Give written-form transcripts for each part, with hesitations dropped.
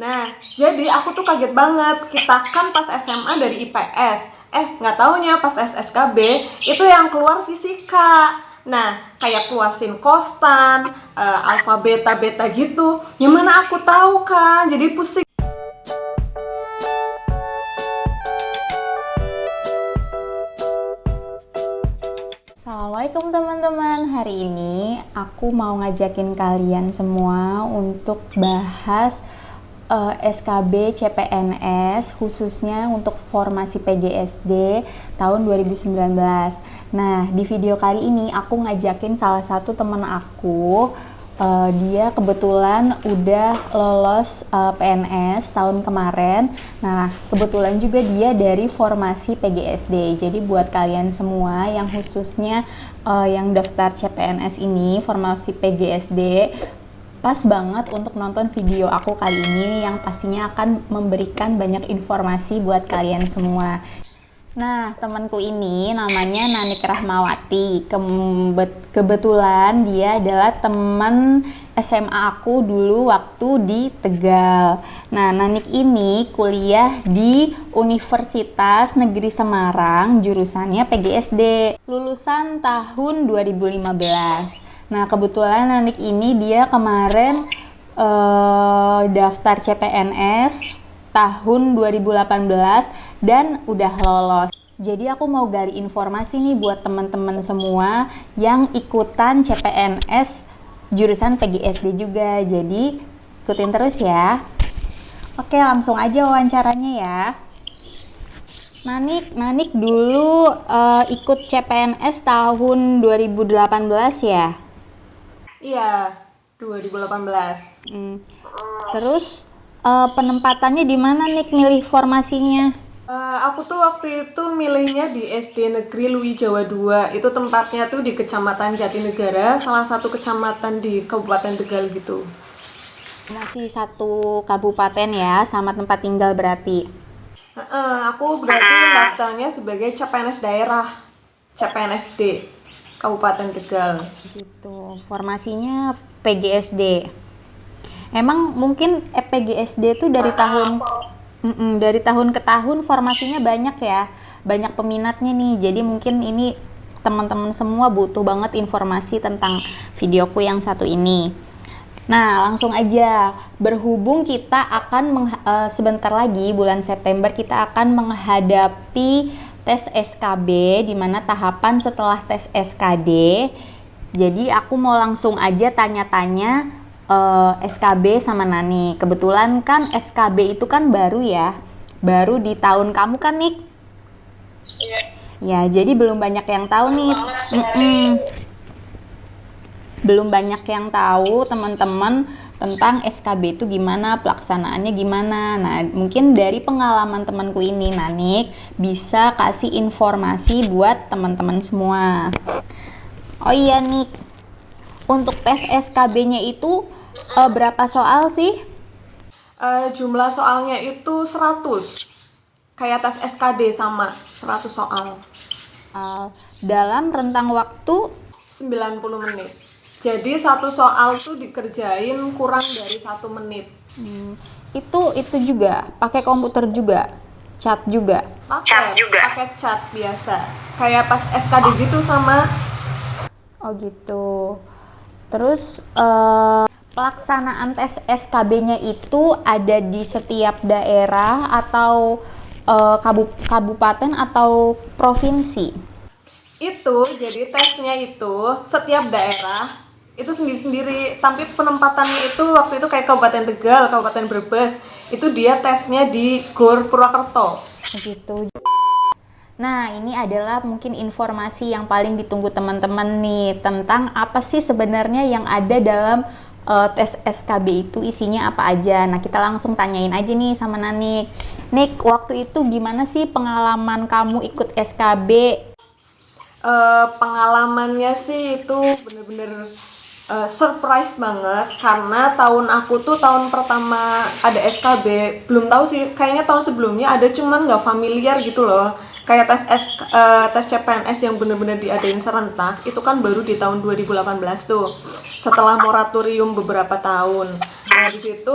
Nah, jadi aku tuh kaget banget. Kita kan pas SMA dari IPS. Nggak taunya pas SSKB itu yang keluar fisika. Nah, kayak keluar sin kostan, alfa beta beta gitu. Gimana aku tahu kan? Jadi pusing. Assalamualaikum teman-teman. Hari ini aku mau ngajakin kalian semua untuk bahas SKB CPNS khususnya untuk formasi PGSD tahun 2019. Nah, di video kali ini aku ngajakin salah satu teman aku. Dia kebetulan udah lolos PNS tahun kemarin. Nah, kebetulan juga dia dari formasi PGSD. Jadi buat kalian semua yang khususnya yang daftar CPNS ini, formasi PGSD, pas banget untuk nonton video aku kali ini yang pastinya akan memberikan banyak informasi buat kalian semua. Nah, temanku ini namanya Nanik Rahmawati. Kebetulan dia adalah teman SMA aku dulu waktu di Tegal. Nah, Nanik ini kuliah di Universitas Negeri Semarang, jurusannya PGSD. Lulusan tahun 2015. Nah, kebetulan Nanik ini dia kemarin daftar CPNS tahun 2018 dan udah lolos. Jadi aku mau gali informasi nih buat teman-teman semua yang ikutan CPNS jurusan PGSD juga. Jadi ikutin terus ya. Oke, langsung aja wawancaranya ya. Nanik dulu ikut CPNS tahun 2018 ya? Iya, 2018. Terus penempatannya di mana nih milih formasinya? Aku tuh waktu itu milihnya di SD Negeri Lui Jawa 2. Itu tempatnya tuh di Kecamatan Jatinegara, salah satu kecamatan di Kabupaten Tegal gitu. Masih satu kabupaten ya, sama tempat tinggal berarti? Aku berarti daftarnya sebagai CPNS daerah, CPNSD Kabupaten Tegal. Gitu, formasinya PGSD. Emang mungkin PGSD tuh dari tahun ke tahun formasinya banyak ya, banyak peminatnya nih. Jadi mungkin ini teman-teman semua butuh banget informasi tentang videoku yang satu ini. Nah, langsung aja. Berhubung kita akan sebentar lagi bulan September kita akan menghadapi tes SKB, di mana tahapan setelah tes SKD. Jadi aku mau langsung aja tanya-tanya SKB sama Nani. Kebetulan kan SKB itu kan baru ya, baru di tahun kamu kan, Nik? Iya. Ya, jadi belum banyak yang tahu nih. Belum banyak yang tahu teman-teman tentang SKB itu gimana, pelaksanaannya gimana. Nah, mungkin dari pengalaman temanku ini, Nanik, bisa kasih informasi buat teman-teman semua. Oh iya, Nik. Untuk tes SKB-nya itu berapa soal sih? Jumlah soalnya itu 100. Kayak tes SKD sama 100 soal. Dalam rentang waktu 90 menit. Jadi satu soal tuh dikerjain kurang dari 1 menit. Itu juga pakai komputer juga, cat juga. Pakai cat biasa. Kayak pas SKD gitu sama. Oh gitu. Terus pelaksanaan tes SKB-nya itu ada di setiap daerah atau kabupaten atau provinsi? Itu jadi tesnya itu setiap daerah itu sendiri-sendiri, tapi penempatannya itu waktu itu kayak Kabupaten Tegal, Kabupaten Brebes, itu dia tesnya di Gor Purwokerto. Gitu. Nah, ini adalah mungkin informasi yang paling ditunggu teman-teman nih, tentang apa sih sebenarnya yang ada dalam tes SKB itu, isinya apa aja. Nah, kita langsung tanyain aja nih sama Nanik. Nik, waktu itu gimana sih pengalaman kamu ikut SKB? Pengalamannya sih itu bener-bener surprise banget, karena tahun aku tuh tahun pertama ada SKB, belum tahu sih, kayaknya tahun sebelumnya ada cuman nggak familiar gitu loh. Kayak tes CPNS yang bener-bener diadain serentak itu kan baru di tahun 2018 tuh, setelah moratorium beberapa tahun. Nah, di situ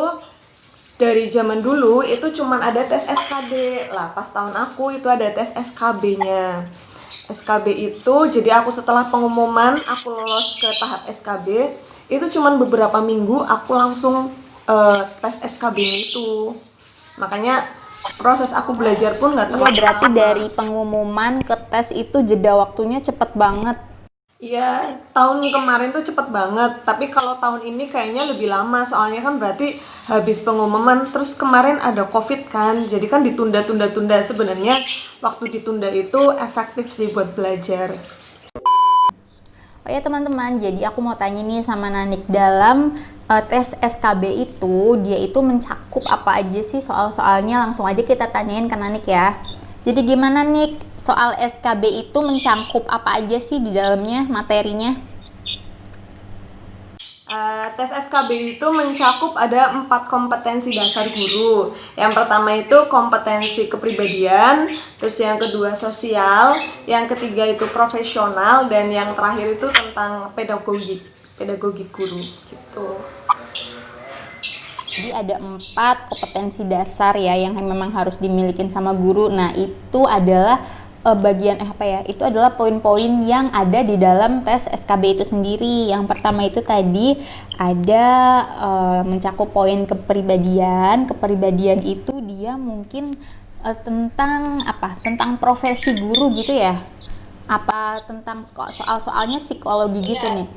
dari zaman dulu itu cuman ada tes SKB lah. Pas tahun aku itu ada tes SKB-nya. SKB itu jadi aku setelah pengumuman aku lolos ke tahap SKB itu cuman beberapa minggu aku langsung tes SKB-nya itu. Makanya proses aku belajar pun nggak Iya, terlalu berarti lama. dari pengumuman ke tes itu jeda waktunya cepet banget. Iya, tahun kemarin tuh cepet banget. Tapi kalau tahun ini kayaknya lebih lama. Soalnya kan berarti habis pengumuman, terus kemarin ada COVID kan. Jadi kan ditunda-tunda-tunda. Sebenarnya waktu ditunda itu efektif sih buat belajar. Oh ya teman-teman, jadi aku mau tanya nih sama Nanik, dalam tes SKB itu dia itu mencakup apa aja sih soal-soalnya? Langsung aja kita tanyain ke Nanik ya. Jadi gimana Nik, soal SKB itu mencakup apa aja sih di dalamnya, materinya? Tes SKB itu mencakup ada 4 kompetensi dasar guru. Yang pertama itu kompetensi kepribadian, terus yang kedua sosial, yang ketiga itu profesional, dan yang terakhir itu tentang pedagogik guru gitu. Jadi ada 4 kompetensi dasar ya yang memang harus dimiliki sama guru. Nah itu adalah itu adalah poin-poin yang ada di dalam tes SKB itu sendiri. Yang pertama itu tadi ada mencakup poin kepribadian. Kepribadian itu dia mungkin tentang apa? Tentang profesi guru gitu ya? Apa tentang soal-soalnya psikologi gitu nih?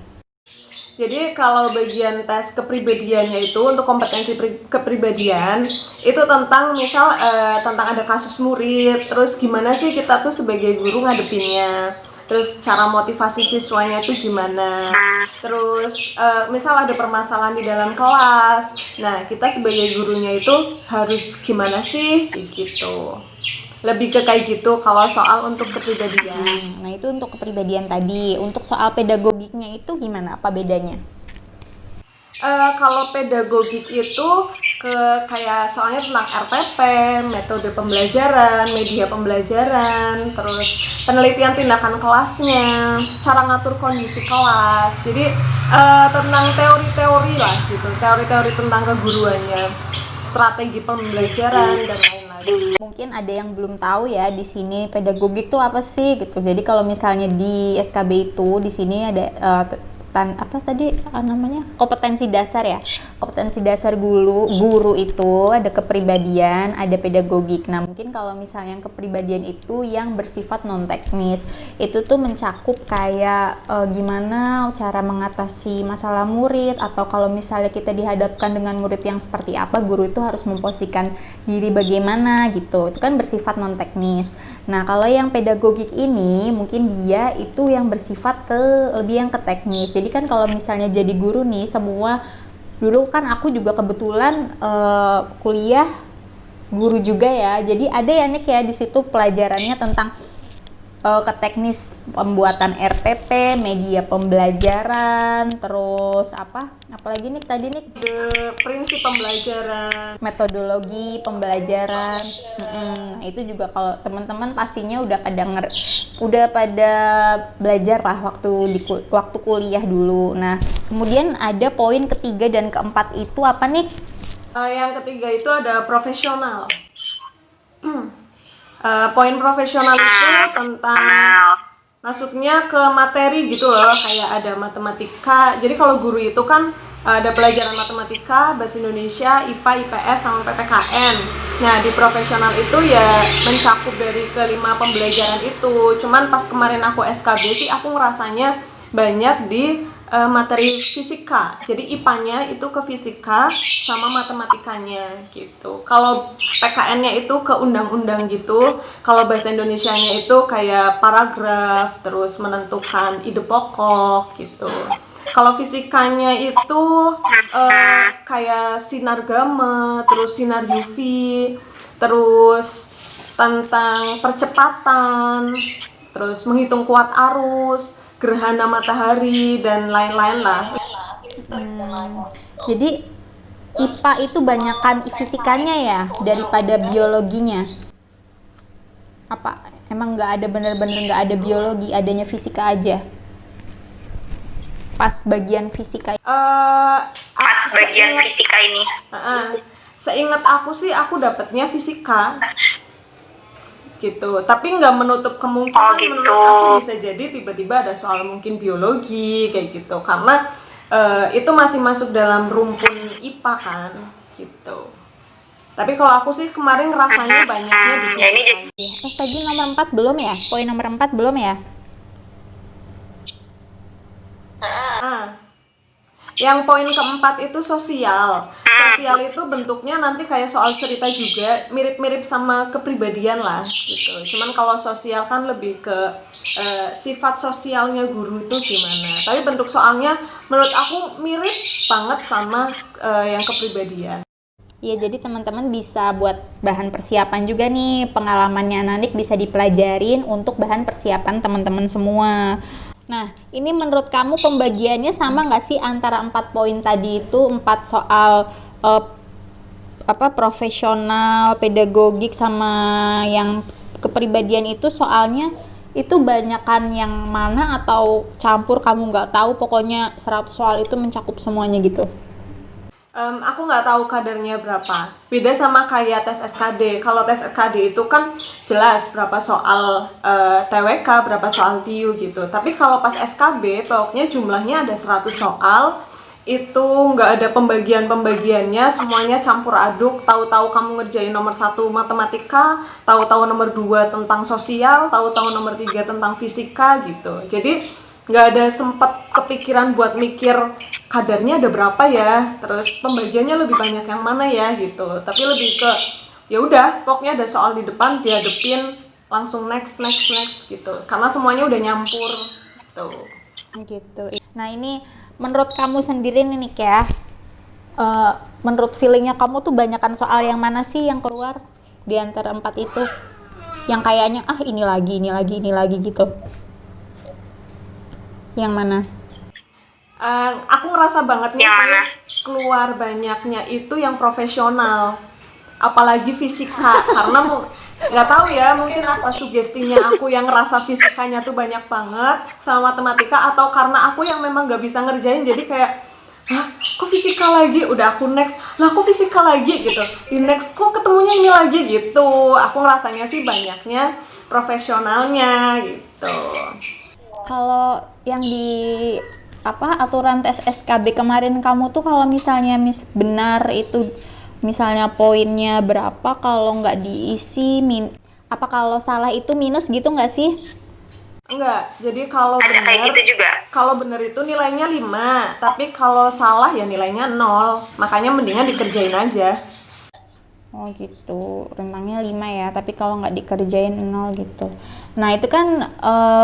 Jadi kalau bagian tes kepribadiannya itu untuk kompetensi kepribadian itu tentang misal tentang ada kasus murid, terus gimana sih kita tuh sebagai guru ngadepinnya, terus cara motivasi siswanya tuh gimana, terus misal ada permasalahan di dalam kelas, nah kita sebagai gurunya itu harus gimana sih gitu. Lebih ke kayak gitu kalau soal untuk kepribadian. Nah itu untuk kepribadian tadi. Untuk soal pedagogiknya itu gimana? Apa bedanya? Kalau pedagogik itu kayak soalnya tentang RPP, metode pembelajaran, media pembelajaran, terus penelitian tindakan kelasnya, cara ngatur kondisi kelas. Jadi tentang teori-teori lah gitu, teori-teori tentang keguruannya, strategi pembelajaran dan lain-lain. Mungkin ada yang belum tahu ya di sini pedagogik itu apa sih gitu. Jadi kalau misalnya di SKB itu di sini ada namanya kompetensi dasar ya. Kompetensi dasar guru itu ada kepribadian, ada pedagogik. Nah mungkin kalau misalnya yang kepribadian itu yang bersifat non teknis, itu tuh mencakup kayak gimana cara mengatasi masalah murid, atau kalau misalnya kita dihadapkan dengan murid yang seperti apa, guru itu harus memposisikan diri bagaimana gitu. Itu kan bersifat non teknis. Nah kalau yang pedagogik ini mungkin dia itu yang bersifat lebih yang ke teknis. Jadi kan kalau misalnya jadi guru nih, semua dulu kan aku juga kebetulan kuliah guru juga ya. Jadi ada ya Nik ya di situ pelajarannya tentang ke teknis pembuatan RPP, media pembelajaran, terus apalagi nih tadi nih Prinsip pembelajaran, metodologi pembelajaran. Itu juga kalau teman-teman pastinya udah pada belajar lah waktu kuliah dulu. Nah kemudian ada poin ketiga dan keempat itu apa nih? Yang ketiga itu ada profesional. Poin profesional itu tentang masuknya ke materi gitu loh, kayak ada matematika. Jadi kalau guru itu kan ada pelajaran matematika, bahasa Indonesia, IPA, IPS, sama PPKN. Nah di profesional itu ya mencakup dari kelima pembelajaran itu. Cuman pas kemarin aku SKB sih aku ngerasanya banyak di materi fisika. Jadi IPA-nya itu ke fisika sama matematikanya gitu. Kalau PKN-nya itu ke undang-undang gitu. Kalau bahasa Indonesianya itu kayak paragraf, terus menentukan ide pokok gitu. Kalau fisikanya itu kayak sinar gamma, terus sinar UV, terus tentang percepatan, terus menghitung kuat arus, gerhana matahari, dan lain-lain lah. Jadi IPA itu banyakan fisikanya ya daripada biologinya. Apa emang nggak ada, bener-bener nggak ada biologi, adanya fisika aja? Pas bagian fisika Pas bagian fisika ini. Seingat aku sih aku dapetnya fisika gitu, tapi nggak menutup kemungkinan menurut aku bisa jadi tiba-tiba ada soal mungkin biologi kayak gitu, karena itu masih masuk dalam rumpun IPA kan gitu. Tapi kalau aku sih kemarin rasanya banyaknya di fisika. Tadi nomor 4 belum ya? Poin nomor 4 belum ya? Yang poin keempat itu sosial. Sosial itu bentuknya nanti kayak soal cerita juga, mirip-mirip sama kepribadian lah gitu. Cuman kalau sosial kan lebih ke sifat sosialnya guru itu gimana. Tapi bentuk soalnya menurut aku mirip banget sama yang kepribadian. Ya, jadi teman-teman bisa buat bahan persiapan juga nih. Pengalamannya Nanik bisa dipelajarin untuk bahan persiapan teman-teman semua. Nah, ini menurut kamu pembagiannya sama nggak sih antara 4 poin tadi itu, 4 soal profesional, pedagogik, sama yang kepribadian itu soalnya itu banyakan yang mana atau campur kamu nggak tahu, pokoknya 100 soal itu mencakup semuanya gitu? Aku nggak tahu kadarnya berapa. Beda sama kayak tes SKD. Kalau tes SKD itu kan jelas berapa soal TWK, berapa soal TIU gitu. Tapi kalau pas SKB, pokoknya jumlahnya ada 100 soal. Itu nggak ada pembagiannya, semuanya campur aduk. Tahu-tahu kamu ngerjain nomor 1 matematika, tahu-tahu nomor 2 tentang sosial, tahu-tahu nomor 3 tentang fisika gitu. Jadi nggak ada sempet kepikiran buat mikir kadarnya ada berapa ya, terus pembagiannya lebih banyak yang mana ya gitu. Tapi lebih ke ya udah, pokoknya ada soal di depan dihadepin, langsung next gitu, karena semuanya udah nyampur gitu. Nah, ini menurut kamu sendiri nih Nik ya, menurut feelingnya kamu tuh banyakan soal yang mana sih yang keluar di antara 4 itu, yang kayaknya ini lagi gitu? Yang mana? Aku ngerasa bangetnya sih keluar banyaknya itu yang profesional, apalagi fisika. Karena nggak tahu ya, mungkin apa sugestinya aku yang ngerasa fisikanya tuh banyak banget sama matematika, atau karena aku yang memang nggak bisa ngerjain jadi kayak kok fisika lagi, udah aku next lah kok fisika lagi gitu, di next kok ketemunya ini lagi gitu. Aku ngerasanya sih banyaknya profesionalnya gitu. Kalau yang di aturan tes SKB kemarin kamu tuh, kalau misalnya benar itu misalnya poinnya berapa, kalau nggak diisi kalau salah itu minus gitu nggak sih? Enggak, jadi kalau benar itu nilainya 5, tapi kalau salah ya nilainya 0. Makanya mendingan dikerjain aja. Oh gitu, rentangnya 5 ya, tapi kalau nggak dikerjain 0 gitu. Nah itu kan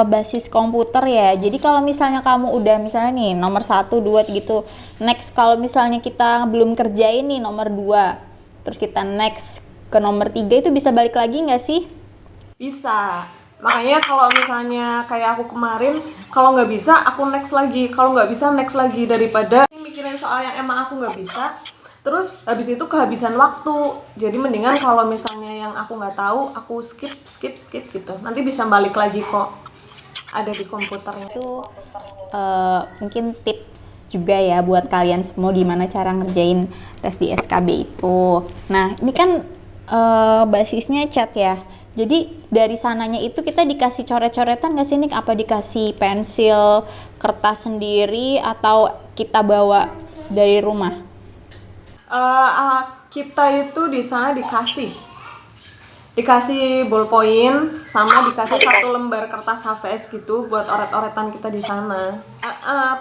basis komputer ya, jadi kalau misalnya kamu udah misalnya nih nomor 1, 2 gitu, next kalau misalnya kita belum kerjain nih nomor 2, terus kita next ke nomor 3, itu bisa balik lagi nggak sih? Bisa, makanya kalau misalnya kayak aku kemarin, kalau nggak bisa aku next lagi, kalau nggak bisa next lagi, daripada mikirin soal yang emang aku nggak bisa terus habis itu kehabisan waktu. Jadi mendingan kalau misalnya yang aku nggak tahu, aku skip gitu, nanti bisa balik lagi kok, ada di komputernya. Itu mungkin tips juga ya buat kalian semua gimana cara ngerjain tes di SKB itu. Nah ini kan basisnya chat ya, jadi dari sananya itu kita dikasih coret-coretan nggak sih Nik? Apa dikasih pensil, kertas sendiri, atau kita bawa dari rumah? Kita itu di sana dikasih ballpoint sama dikasih 1 lembar kertas HVS gitu buat oret-oretan kita di sana.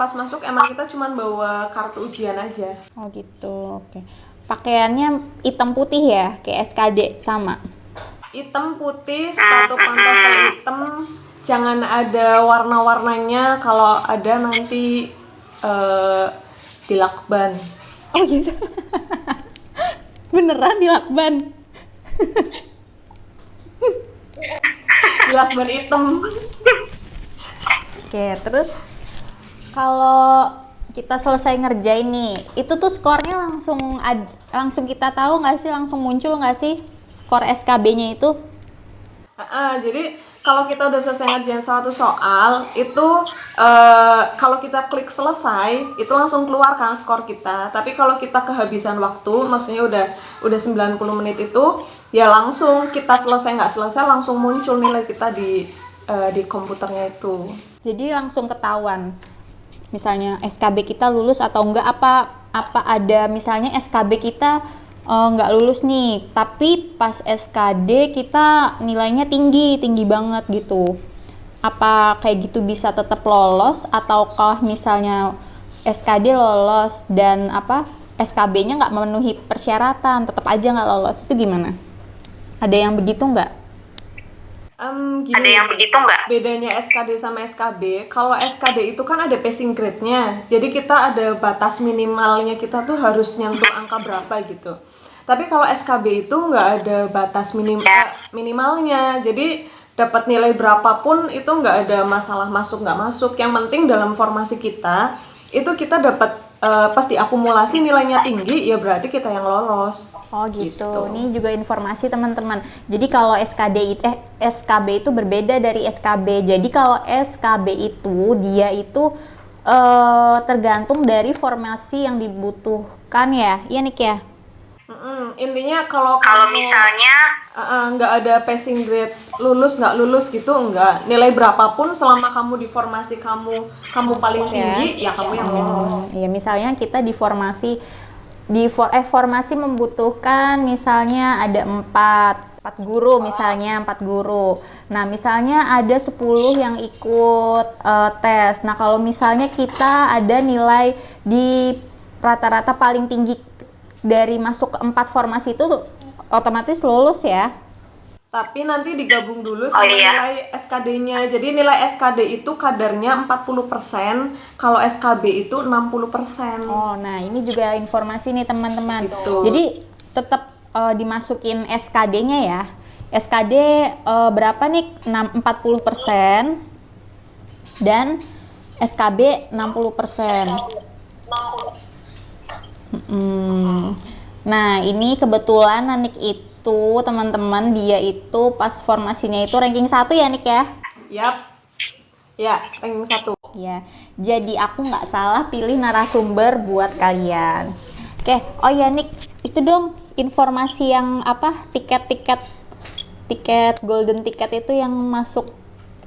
Pas masuk emang kita cuman bawa kartu ujian aja. Oh gitu, oke. Pakaiannya hitam putih ya, kayak SKD sama? Hitam putih, sepatu pantofel hitam, jangan ada warna-warnanya, kalau ada nanti dilakban. Oh gitu. Beneran dilakban? Dilakban hitam. Oke, terus kalau kita selesai ngerjain nih, itu tuh skornya langsung kita tahu nggak sih, langsung muncul nggak sih skor SKB-nya itu? Jadi kalau kita udah selesai ngerjain satu soal itu kalau kita klik selesai itu langsung keluar kan skor kita. Tapi kalau kita kehabisan waktu, maksudnya udah 90 menit itu ya langsung kita selesai nggak selesai langsung muncul nilai kita di komputernya itu. Jadi langsung ketahuan misalnya SKB kita lulus atau enggak, apa ada misalnya SKB kita nggak lulus nih, tapi pas SKD kita nilainya tinggi banget gitu. Apa kayak gitu bisa tetap lolos, ataukah misalnya SKD lolos dan SKB-nya nggak memenuhi persyaratan, tetap aja nggak lolos, itu gimana? Ada yang begitu nggak? Gini, ada yang begitu nggak? Bedanya SKD sama SKB, kalau SKD itu kan ada passing grade-nya, jadi kita ada batas minimalnya, kita tuh harus nyentuh angka berapa gitu. Tapi kalau SKB itu nggak ada batas minimalnya, jadi dapat nilai berapapun itu nggak ada masalah masuk nggak masuk. Yang penting dalam formasi kita itu kita dapat pas diakumulasi nilainya tinggi, ya berarti kita yang lolos. Oh gitu. Ini juga informasi teman-teman. Jadi kalau SKB itu berbeda dari SKB. Jadi kalau SKB itu dia itu tergantung dari formasi yang dibutuhkan ya. Iya Nik ya? Intinya kalau misalnya nggak ada passing grade, lulus nggak lulus gitu, nggak, nilai berapapun selama kamu di formasi kamu paling tinggi ya kamu yang lolos. Ya misalnya kita di formasi formasi membutuhkan misalnya ada 4 guru misalnya, 4 guru. Nah misalnya ada 10 yang ikut tes. Nah kalau misalnya kita ada nilai di rata-rata paling tinggi dari masuk ke 4 formasi itu otomatis lulus ya. Tapi nanti digabung dulu sama nilai SKD-nya. Jadi nilai SKD itu kadarnya 40%, kalau SKB itu 60%. Oh, nah ini juga informasi nih teman-teman. Gitu. Jadi tetap dimasukin SKD-nya ya. SKD berapa nih? 40% dan SKB 60%. Nah ini kebetulan Nanik itu teman-teman, dia itu pas formasinya itu ranking 1 ya Nik ya? Yap, ya ranking 1 ya. Jadi aku nggak salah pilih narasumber buat kalian. Oke, oh ya Nik, itu dong informasi yang tiket golden ticket itu yang masuk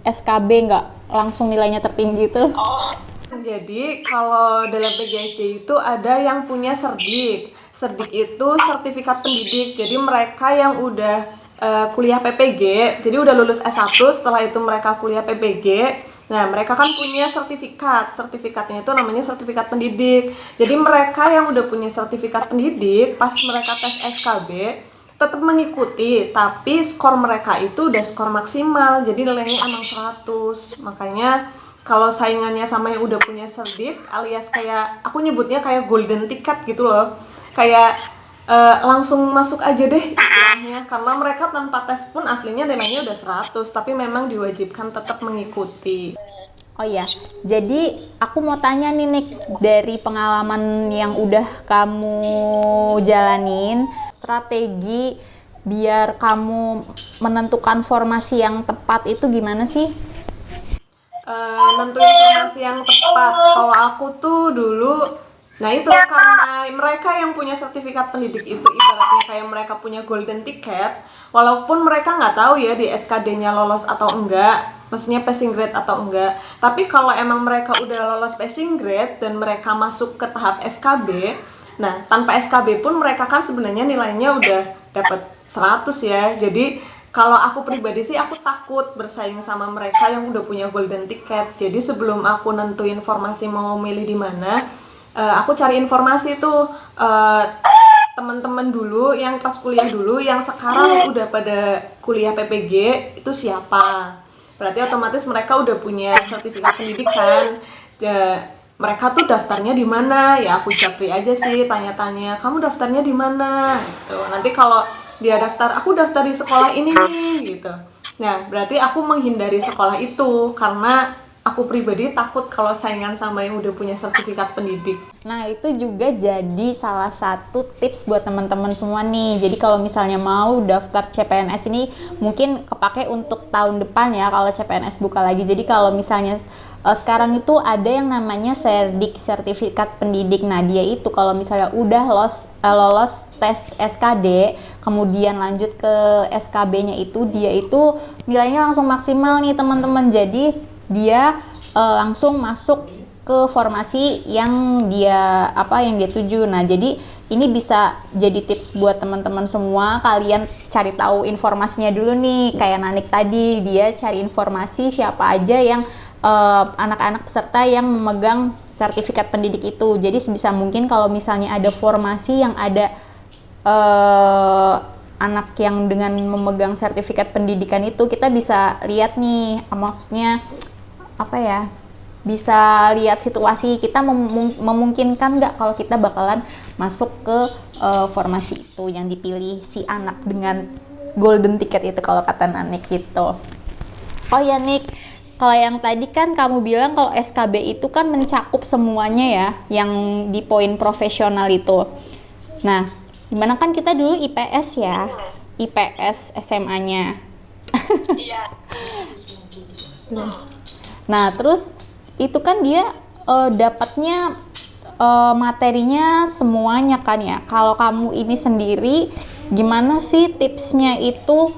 SKB nggak langsung nilainya tertinggi itu. Jadi kalau dalam PGSD itu ada yang punya Serdik. Serdik itu sertifikat pendidik. Jadi mereka yang udah kuliah PPG, jadi udah lulus S1, setelah itu mereka kuliah PPG. Nah, mereka kan punya sertifikat. Sertifikatnya itu namanya sertifikat pendidik. Jadi mereka yang udah punya sertifikat pendidik, pas mereka tes SKB tetap mengikuti, tapi skor mereka itu udah skor maksimal. Jadi nilainya emang 100. Makanya kalau saingannya sama yang udah punya serdik, alias kayak aku nyebutnya kayak golden ticket gitu loh, kayak langsung masuk aja deh istilahnya, karena mereka tanpa tes pun aslinya nilainya udah 100, tapi memang diwajibkan tetap mengikuti. Oh iya, jadi aku mau tanya nih Nik, dari pengalaman yang udah kamu jalanin, strategi biar kamu menentukan formasi yang tepat itu gimana sih? Nentuin formasi yang tepat, kalau aku tuh dulu, nah itu karena mereka yang punya sertifikat pendidik itu ibaratnya kayak mereka punya golden ticket, walaupun mereka nggak tahu ya di SKD-nya lolos atau enggak, maksudnya passing grade atau enggak, tapi kalau emang mereka udah lolos passing grade dan mereka masuk ke tahap SKB, nah tanpa SKB pun mereka kan sebenarnya nilainya udah dapat 100 ya. Jadi kalau aku pribadi sih aku takut bersaing sama mereka yang udah punya golden ticket. Jadi sebelum aku nentuin formasi mau milih di mana, aku cari informasi tuh teman-teman dulu yang pas kuliah dulu, yang sekarang udah pada kuliah PPG itu siapa. Berarti otomatis mereka udah punya sertifikat pendidikan. Mereka tuh daftarnya di mana? Ya aku japri aja sih, tanya-tanya, kamu daftarnya di mana? Gitu. Nanti kalau dia daftar, aku daftar di sekolah ini nih gitu. Nah, berarti aku menghindari sekolah itu karena aku pribadi takut kalau saingan sama yang udah punya sertifikat pendidik. Nah, itu juga jadi salah satu tips buat teman-teman semua nih. Jadi kalau misalnya mau daftar CPNS ini mungkin kepake untuk tahun depan ya kalau CPNS buka lagi. Jadi kalau misalnya sekarang itu ada yang namanya Serdik, sertifikat pendidik. Nah, dia itu kalau misalnya udah lolos tes SKD, kemudian lanjut ke SKB-nya itu, dia itu nilainya langsung maksimal nih teman-teman. Jadi dia langsung masuk ke formasi yang dia tuju. Nah, jadi ini bisa jadi tips buat teman-teman semua. Kalian cari tahu informasinya dulu nih, kayak Nanik tadi, dia cari informasi siapa aja yang anak-anak peserta yang memegang sertifikat pendidik itu. Jadi sebisa mungkin kalau misalnya ada formasi yang ada anak yang dengan memegang sertifikat pendidikan itu, kita bisa lihat nih, maksudnya bisa lihat situasi kita memungkinkan nggak kalau kita bakalan masuk ke formasi itu yang dipilih si anak dengan golden ticket itu kalau kata Nanik gitu. Oh ya Nik, kalau yang tadi kan kamu bilang kalau SKB itu kan mencakup semuanya ya, yang di poin profesional itu. Nah, dimana kan kita dulu IPS ya, IPS SMA-nya. Iya. Nah, terus itu kan dia dapatnya materinya semuanya kan ya. Kalau kamu ini sendiri, gimana sih tipsnya itu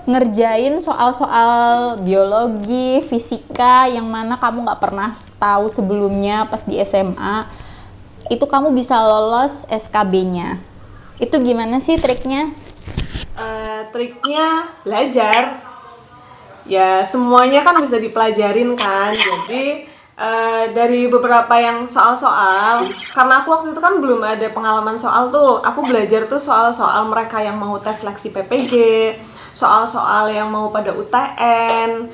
ngerjain soal-soal biologi, fisika yang mana kamu nggak pernah tahu sebelumnya pas di SMA, itu kamu bisa lolos SKB-nya. Itu gimana sih triknya? Triknya belajar. Ya semuanya kan bisa dipelajarin kan. Jadi dari beberapa yang soal-soal, karena aku waktu itu kan belum ada pengalaman soal tuh, aku belajar tuh soal-soal mereka yang mau tes seleksi PPG, soal-soal yang mau pada UTN,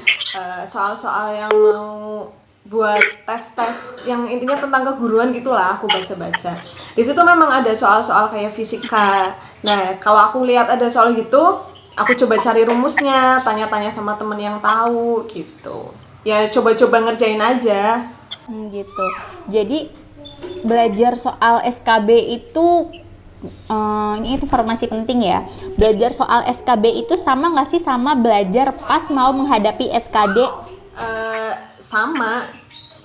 soal-soal yang mau buat tes-tes yang intinya tentang keguruan gitulah, aku baca-baca. Di situ memang ada soal-soal kayak fisika. Nah, kalau aku lihat ada soal gitu, aku coba cari rumusnya, tanya-tanya sama temen yang tahu gitu. Ya coba-coba ngerjain aja. Gitu. Jadi belajar soal SKB itu ini informasi penting ya. Belajar soal SKB itu sama nggak sih sama belajar pas mau menghadapi SKD? Sama.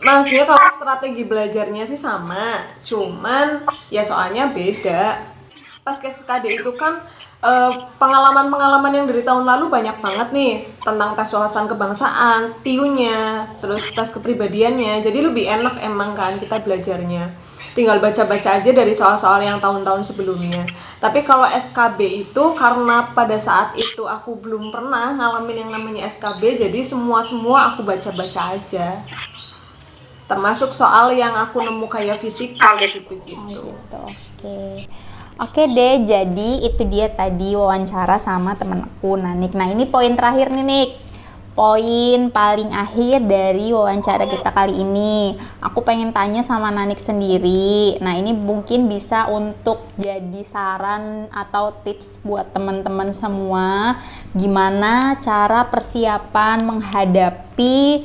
Maksudnya kalau strategi belajarnya sih sama, cuman ya soalnya beda. Pas ke SKD itu kan pengalaman-pengalaman yang dari tahun lalu banyak banget nih tentang tes wawasan kebangsaan, TIU-nya, terus tes kepribadiannya. Jadi lebih enak emang kan kita belajarnya. Tinggal baca-baca aja dari soal-soal yang tahun-tahun sebelumnya. Tapi kalau SKB itu karena pada saat itu aku belum pernah ngalamin yang namanya SKB, jadi semua aku baca-baca aja. Termasuk soal yang aku nemu kayak fisika gitu. Oke deh, jadi itu dia tadi wawancara sama temen aku, Nanik. Nah, ini poin terakhir nih, Nik. Poin paling akhir dari wawancara kita kali ini. Aku pengen tanya sama Nanik sendiri. Nah, ini mungkin bisa untuk jadi saran atau tips buat teman-teman semua. Gimana cara persiapan menghadapi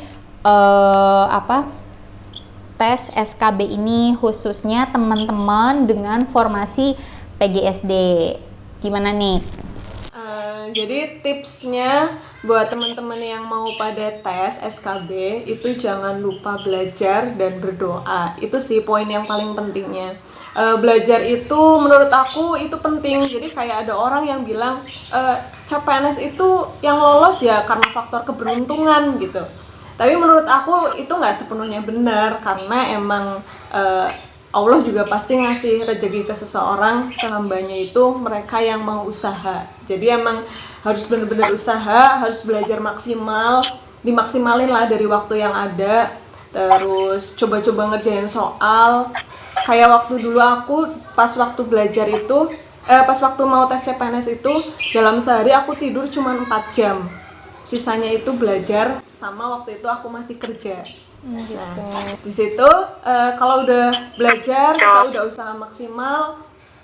tes SKB ini, khususnya teman-teman dengan formasi PGSD. Gimana nih? Jadi tipsnya buat teman-teman yang mau pada tes SKB itu jangan lupa belajar dan berdoa. Itu sih poin yang paling pentingnya. Belajar itu menurut aku itu penting. Jadi kayak ada orang yang bilang CPNS itu yang lolos ya karena faktor keberuntungan gitu. Tapi menurut aku itu nggak sepenuhnya benar, karena emang Allah juga pasti ngasih rezeki ke seseorang, hambanya itu mereka yang mau usaha. Jadi emang harus benar-benar usaha, harus belajar maksimal, dimaksimalin lah dari waktu yang ada. Terus coba-coba ngerjain soal. Kayak waktu dulu aku pas waktu belajar itu, pas waktu mau tes CPNS itu, dalam sehari aku tidur cuma 4 jam. Sisanya itu belajar, sama waktu itu aku masih kerja. Gitu. Nah, di situ kalau udah belajar, kita udah usaha maksimal,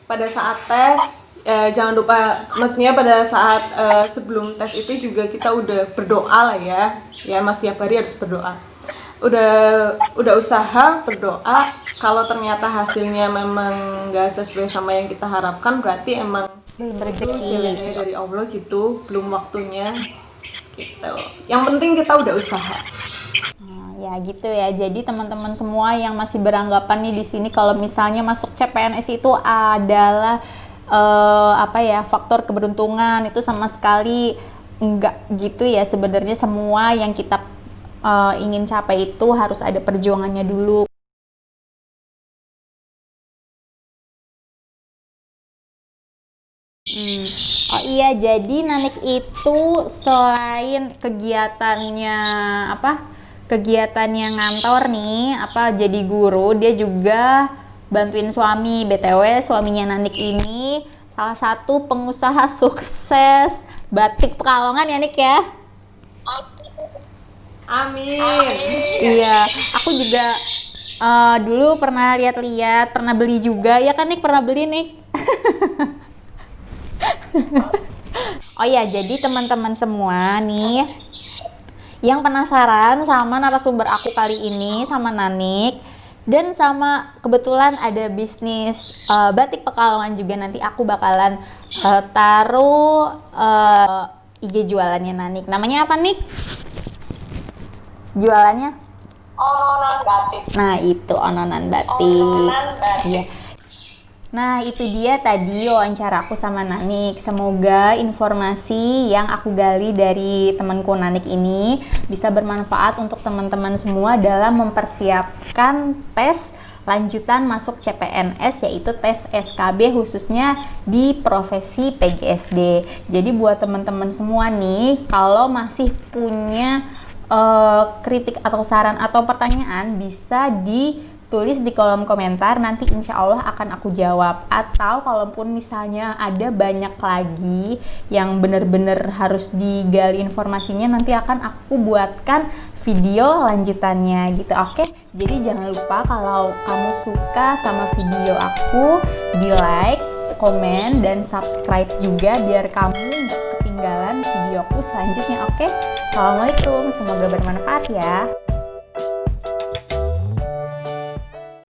pada saat tes jangan lupa, maksudnya pada saat sebelum tes itu juga kita udah berdoa lah ya. Ya Mas, tiap hari harus berdoa. udah usaha, berdoa. Kalau ternyata hasilnya memang nggak sesuai sama yang kita harapkan, berarti emang Belum itu rezeki. jalannya dari Allah gitu, belum waktunya gitu. Yang penting kita udah usaha. Ya gitu ya. Jadi teman-teman semua yang masih beranggapan nih di sini kalau misalnya masuk CPNS itu adalah faktor keberuntungan, itu sama sekali enggak gitu ya. Sebenarnya semua yang kita ingin capai itu harus ada perjuangannya dulu. Oh iya, jadi Nanik itu selain kegiatannya ngantor nih, jadi guru, dia juga bantuin suami. BTW suaminya Nanik ini salah satu pengusaha sukses batik Pekalongan ya, Nik ya. Amin. Iya, aku juga dulu pernah lihat-lihat, pernah beli juga ya kan, Nik? Pernah beli, Nik? Oh ya, jadi teman-teman semua nih yang penasaran sama narasumber aku kali ini, sama Nanik, dan sama kebetulan ada bisnis batik Pekalongan juga, nanti aku bakalan taruh IG jualannya Nanik. Namanya apa nih? Jualannya? Ononan batik. Nah, itu Ononan Batik. Ononan batik. Iya. Nah, itu dia tadi wawancara aku sama Nanik. Semoga informasi yang aku gali dari temanku Nanik ini bisa bermanfaat untuk teman-teman semua dalam mempersiapkan tes lanjutan masuk CPNS, yaitu tes SKB khususnya di profesi PGSD. Jadi buat teman-teman semua nih, kalau masih punya kritik atau saran atau pertanyaan, bisa ditulis di kolom komentar, nanti insya Allah akan aku jawab. Atau kalaupun misalnya ada banyak lagi yang bener-bener harus digali informasinya, nanti akan aku buatkan video lanjutannya gitu. Oke, jadi jangan lupa kalau kamu suka sama video aku, di like, komen, dan subscribe juga biar kamu gak ketinggalan videoku selanjutnya. Oke, assalamualaikum, semoga bermanfaat ya.